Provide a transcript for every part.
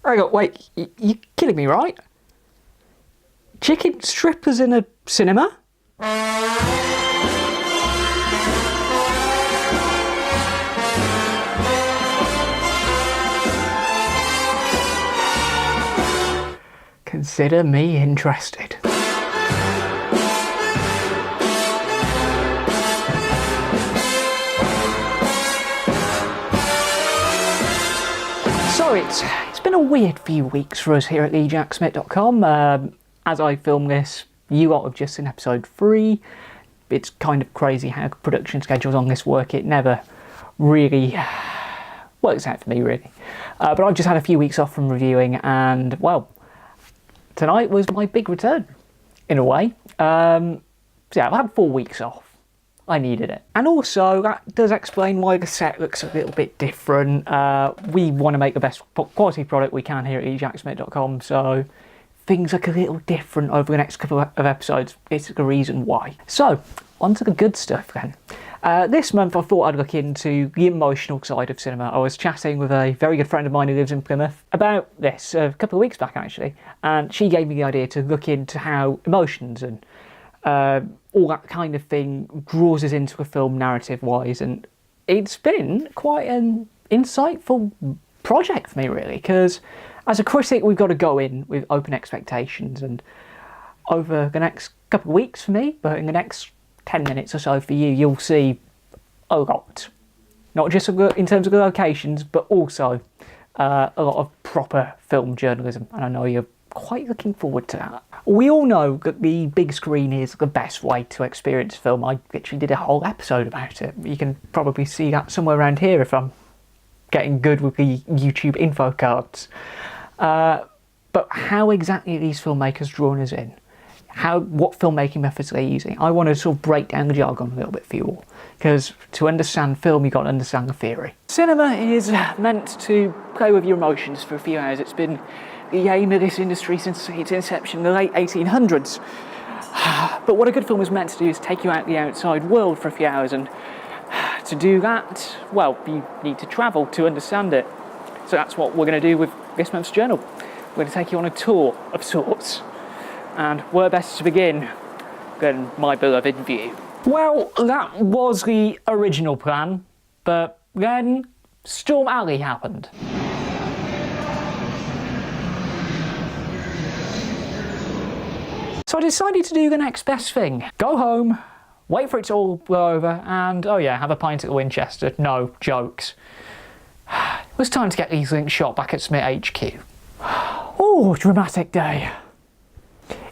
Hang on, wait, you're kidding me, right? Chicken strippers in a cinema? Consider me interested. So it's been a weird few weeks for us here at TheJackSmit.com. As I film this, you lot have just seen episode 3. It's kind of crazy how production schedules on this work. It never really works out for me, really. But I've just had a few weeks off from reviewing, and, well, tonight was my big return, in a way. So yeah, I've had 4 weeks off. I needed it. And also, that does explain why the set looks a little bit different. We want to make the best quality product we can here at TheJackSmit.com, so things look a little different over the next couple of episodes. It's the reason why. So, on to the good stuff then. This month I thought I'd look into the emotional side of cinema. I was chatting with a very good friend of mine who lives in Plymouth about this a couple of weeks back actually, and she gave me the idea to look into how emotions and all that kind of thing draws us into a film narrative-wise, and it's been quite an insightful project for me really, because as a critic we've got to go in with open expectations, and over the next couple of weeks for me, but in the next 10 minutes or so for you, you'll see a lot. Not just in terms of the locations, but also a lot of proper film journalism, and I know you're quite looking forward to that. We all know that the big screen is the best way to experience film. I literally did a whole episode about it. You can probably see that somewhere around here if I'm getting good with the YouTube info cards. But how exactly are these filmmakers drawing us in? What filmmaking methods are they using? I want to sort of break down the jargon a little bit for you all, because to understand film you've got to understand the theory. Cinema is meant to play with your emotions for a few hours. It's been the aim of this industry since its inception in the late 1800s. But what a good film is meant to do is take you out the outside world for a few hours, and to do that, well, you need to travel to understand it. So that's what we're going to do with this month's journal. We're going to take you on a tour of sorts. And where best to begin than my beloved view? Well, that was the original plan, but then Storm Alley happened. So I decided to do the next best thing. Go home, wait for it to all blow over, and oh yeah, have a pint at the Winchester. No jokes. It was time to get these links shot back at Smit HQ. Oh, dramatic day.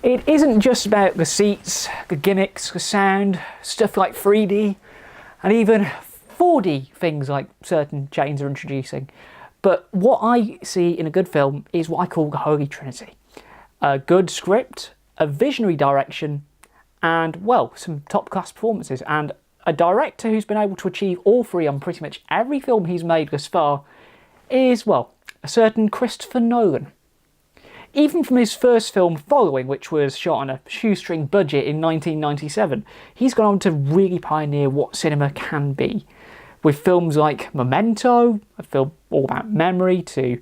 It isn't just about the seats, the gimmicks, the sound, stuff like 3D, and even 4D things like certain chains are introducing. But what I see in a good film is what I call the Holy Trinity. A good script, a visionary direction, and, well, some top-class performances. And a director who's been able to achieve all three on pretty much every film he's made thus far is, well, a certain Christopher Nolan. Even from his first film, Following, which was shot on a shoestring budget in 1997, he's gone on to really pioneer what cinema can be. With films like Memento, a film all about memory, to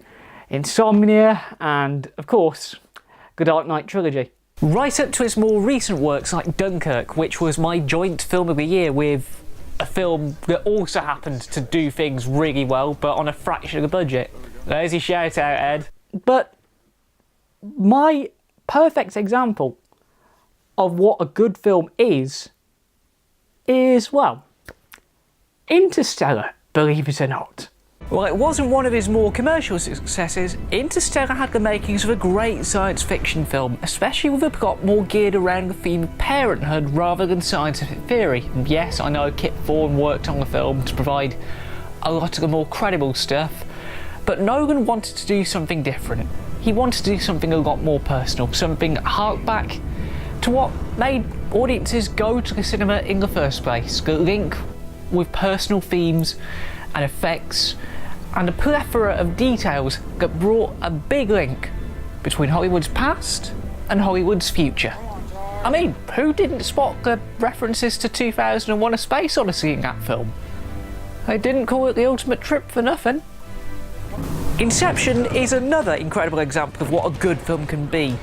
Insomnia, and, of course, the Dark Knight trilogy. Right up to his more recent works like Dunkirk, which was my joint film of the year with a film that also happened to do things really well, but on a fraction of the budget. There's your shout out, Ed. But my perfect example of what a good film is, well, Interstellar, believe it or not. While it wasn't one of his more commercial successes, Interstellar had the makings of a great science fiction film, especially with a plot more geared around the theme of parenthood rather than scientific theory. And yes, I know Kip Thorne worked on the film to provide a lot of the more credible stuff, but Nolan wanted to do something different. He wanted to do something a lot more personal, something that harked back to what made audiences go to the cinema in the first place, the link with personal themes and effects, and a plethora of details that brought a big link between Hollywood's past and Hollywood's future. I mean, who didn't spot the references to 2001: A Space Odyssey in that film? They didn't call it the ultimate trip for nothing. Inception is another incredible example of what a good film can be.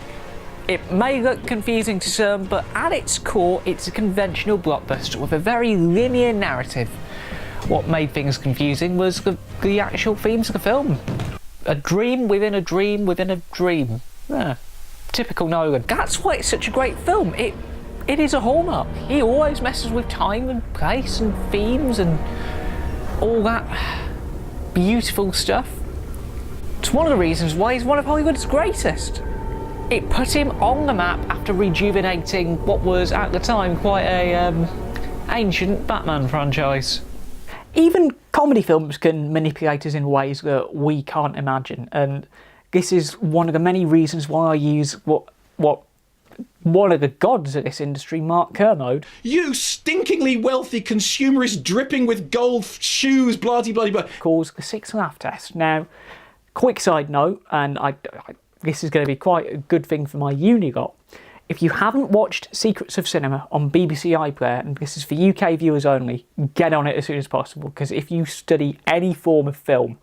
It may look confusing to some, but at its core, it's a conventional blockbuster with a very linear narrative. What made things confusing was the actual themes of the film. A dream within a dream within a dream. Typical Nolan. That's why it's such a great film. It is a hallmark. He always messes with time and place and themes and all that beautiful stuff. It's one of the reasons why he's one of Hollywood's greatest. It put him on the map after rejuvenating what was, at the time, quite a ancient Batman franchise. Even comedy films can manipulate us in ways that we can't imagine, and this is one of the many reasons why I use what one of the gods of this industry, Mark Kermode. You stinkingly wealthy consumerist dripping with gold shoes, blah blah blah. Calls the 6 laugh test. Now, quick side note, and this is going to be quite a good thing for my uni lot. If you haven't watched Secrets of Cinema on BBC iPlayer, and this is for UK viewers only, get on it as soon as possible, because if you study any form of film,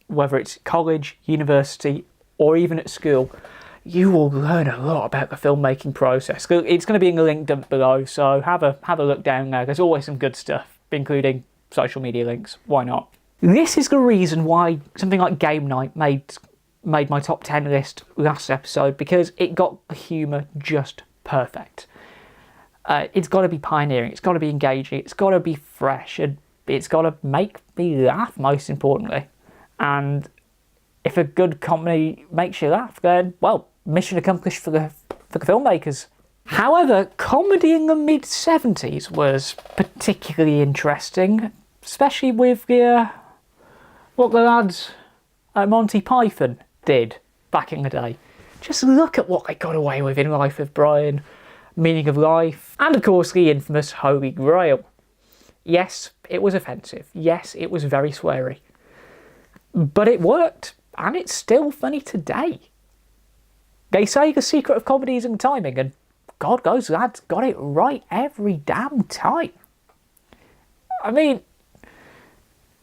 whether it's college, university, or even at school, you will learn a lot about the filmmaking process. It's going to be in the link dump below, so have a look down there. There's always some good stuff, including social media links. Why not? This is the reason why something like Game Night made my top 10 list last episode, because it got the humour just perfect. It's got to be pioneering, it's got to be engaging, it's got to be fresh, and it's got to make me laugh, most importantly. And if a good comedy makes you laugh, then, well, mission accomplished for the filmmakers. However, comedy in the mid-70s was particularly interesting, especially with what the lads at Monty Python did back in the day. Just look at what they got away with in Life of Brian, Meaning of Life, and of course the infamous Holy Grail. Yes, it was offensive. Yes, it was very sweary. But it worked, and it's still funny today. They say the secret of comedy is in timing, and God, those lads got it right every damn time. I mean,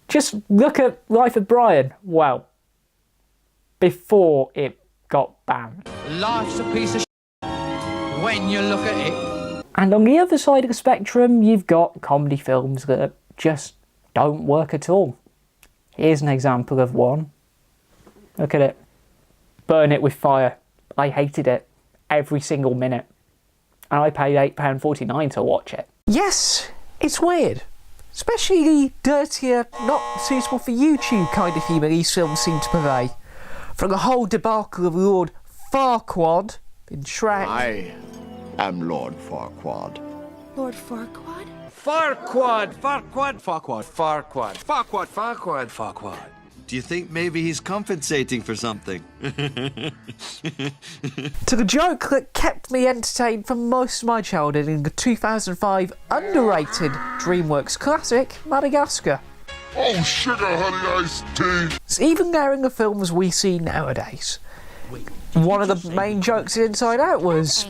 just look at Life of Brian. Well, before it got banned. Life's a piece of shit when you look at it. And on the other side of the spectrum, you've got comedy films that just don't work at all. Here's an example of one. Look at it. Burn It With Fire. I hated it every single minute. And I paid £8.49 to watch it. Yes, it's weird. Especially the dirtier, not suitable for YouTube kind of humour these films seem to purvey. From the whole debacle of Lord Farquaad in Shrek. I am Lord Farquaad. Lord Farquaad? Farquaad. Do you think maybe he's compensating for something? To the joke that kept me entertained for most of my childhood in the 2005 underrated DreamWorks classic, Madagascar. Oh, sugar honey iced tea. It's even there in the films we see nowadays. One of the main jokes in Inside Out was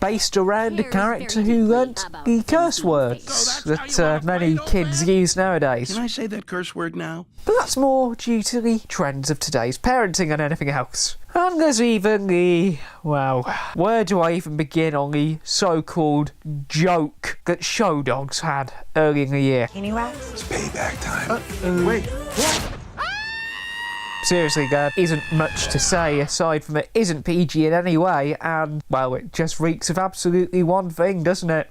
based around a character who learnt the curse words that many kids use nowadays. Can I say that curse word now? But that's more due to the trends of today's parenting than anything else. And there's even the, well, where do I even begin on the so-called joke that Show Dogs had early in the year? It's payback time. Wait, what? Seriously, there isn't much to say aside from it isn't PG in any way, and, well, it just reeks of absolutely one thing, doesn't it?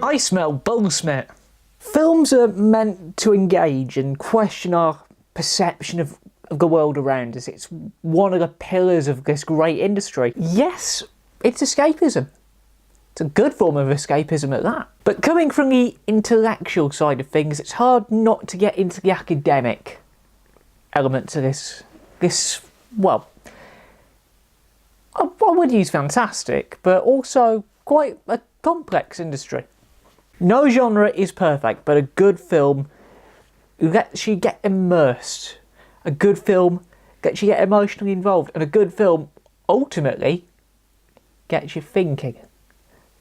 I smell bullsmit. Films are meant to engage and question our perception of the world around us. It's one of the pillars of this great industry. Yes, it's escapism. It's a good form of escapism at that. But coming from the intellectual side of things, it's hard not to get into the academic elements of this, well, I would use fantastic, but also quite a complex industry. No genre is perfect, but a good film lets you get immersed. A good film gets you get emotionally involved, and a good film ultimately gets you thinking.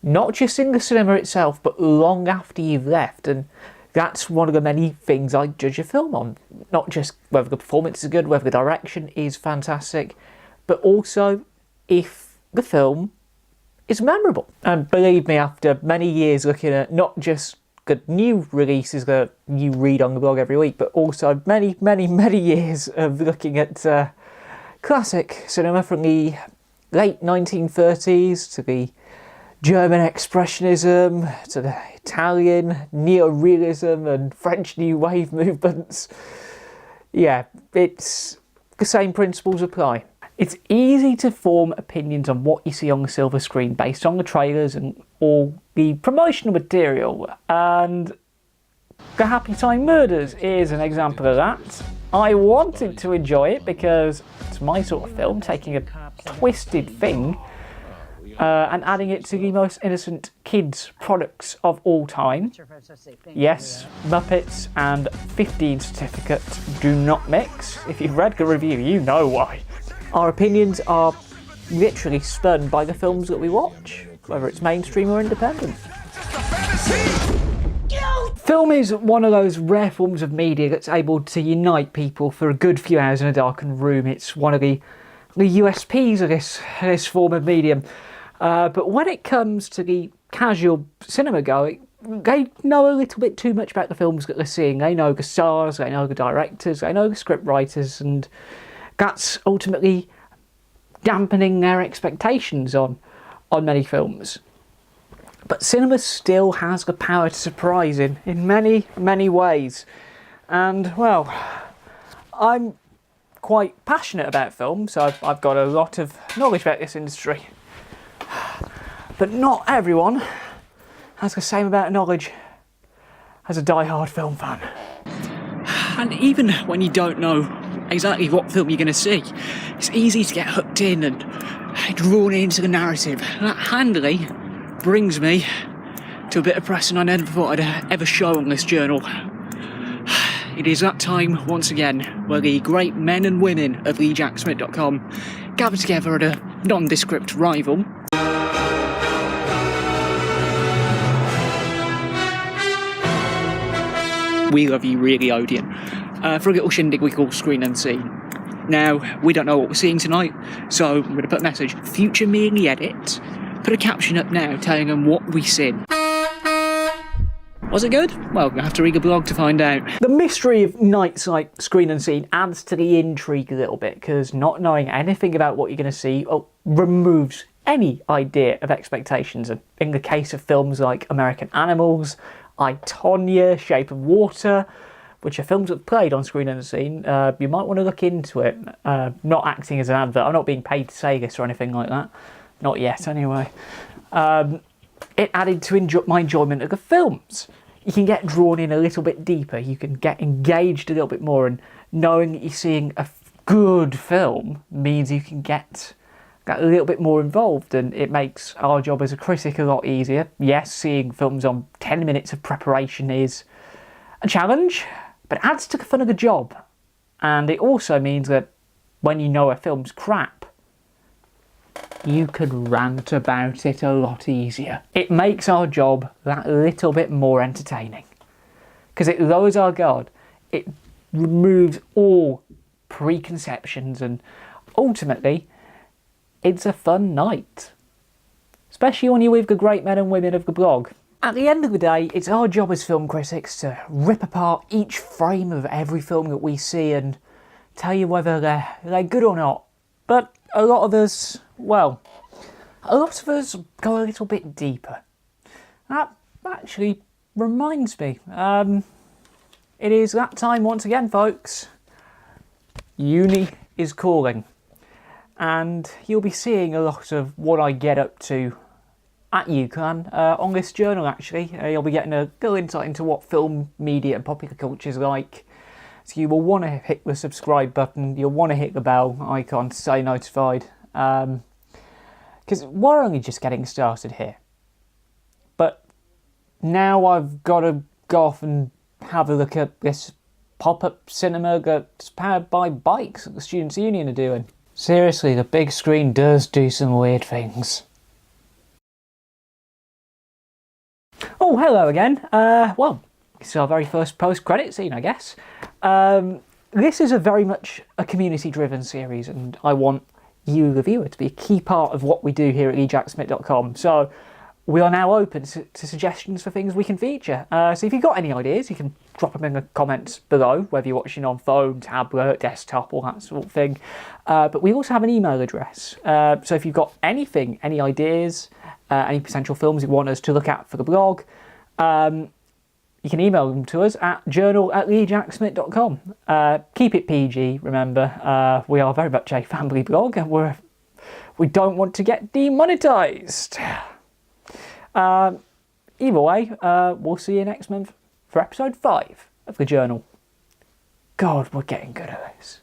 Not just in the cinema itself, but long after you've left. And That's one of the many things I judge a film on. Not just whether the performance is good, whether the direction is fantastic, but also if the film is memorable. And believe me, after many years looking at not just the new releases that you read on the blog every week, but also many, many, many years of looking at classic cinema from the late 1930s to the German Expressionism to the Italian Neo-Realism and French New Wave movements. Yeah, it's the same principles apply. It's easy to form opinions on what you see on the silver screen based on the trailers and all the promotional material, and The Happy Time Murders is an example of that. I wanted to enjoy it because it's my sort of film, taking a twisted thing and adding it to the most innocent kids' products of all time. Yes, Muppets and 15 Certificate do not mix. If you've read the review, you know why. Our opinions are literally spun by the films that we watch, whether it's mainstream or independent. Film is one of those rare forms of media that's able to unite people for a good few hours in a darkened room. It's one of the USPs of this form of medium. But when it comes to the casual cinema going, they know a little bit too much about the films that they're seeing. They know the stars, they know the directors, they know the script writers, and that's ultimately dampening their expectations on many films. But cinema still has the power to surprise in many, many ways. And, well, I'm quite passionate about film, so I've got a lot of knowledge about this industry. But not everyone has the same amount of knowledge as a die-hard film fan. And even when you don't know exactly what film you're going to see, it's easy to get hooked in and drawn into the narrative. That handily brings me to a bit of pressing I never thought I'd ever show on this journal. It is that time once again where the great men and women of TheJackSmit.com gather together at a nondescript rival. We love you really, Odeon, for a little shindig we call Screen Unseen. Now, we don't know what we're seeing tonight, so I'm going to put a message, future me in the edit, put a caption up now telling them what we seen. Was it good? Well, we'll have to read the blog to find out. The mystery of nights like Screen Unseen adds to the intrigue a little bit, because not knowing anything about what you're going to see removes any idea of expectations. And in the case of films like American Animals, I, Tonya, Shape of Water, which are films that played on Screen Unseen, you might want to look into it. Not acting as an advert, I'm not being paid to say this or anything like that. Not yet, anyway. It added to my enjoyment of the films. You can get drawn in a little bit deeper, you can get engaged a little bit more, and knowing that you're seeing a good film means you can get a little bit more involved, and it makes our job as a critic a lot easier. Yes, seeing films on 10 minutes of preparation is a challenge, but it adds to the fun of the job. And it also means that when you know a film's crap, you can rant about it a lot easier. It makes our job that little bit more entertaining, because it lowers our guard, it removes all preconceptions, and ultimately it's a fun night. Especially when you're with the great men and women of the blog. At the end of the day, it's our job as film critics to rip apart each frame of every film that we see and tell you whether they're good or not. But a lot of us, well, a lot of us go a little bit deeper. That actually reminds me, it is that time once again, folks. Uni is calling. And you'll be seeing a lot of what I get up to at UCLan on this journal, actually. You'll be getting a little insight into what film, media and popular culture is like. So you will want to hit the subscribe button, you'll want to hit the bell icon to stay notified. Because we're only just getting started here. But now I've got to go off and have a look at this pop-up cinema that's powered by bikes that the Students' Union are doing. Seriously, the big screen does do some weird things. Oh, hello again. Well, This is our very first post-credit scene, I guess. This is a very much a community-driven series, and I want you, the viewer, to be a key part of what we do here at TheJackSmit.com. So we are now open to suggestions for things we can feature. So if you've got any ideas, you can drop them in the comments below, whether you're watching on phone, tablet, desktop, all that sort of thing. But we also have an email address. So if you've got anything, any ideas, any potential films you want us to look at for the blog, you can email them to us at journal@TheJackSmit.com. Keep it PG, remember. We are very much a family blog, and we don't want to get demonetized. Either way, we'll see you next month for episode 5 of the Journal. God, we're getting good at this.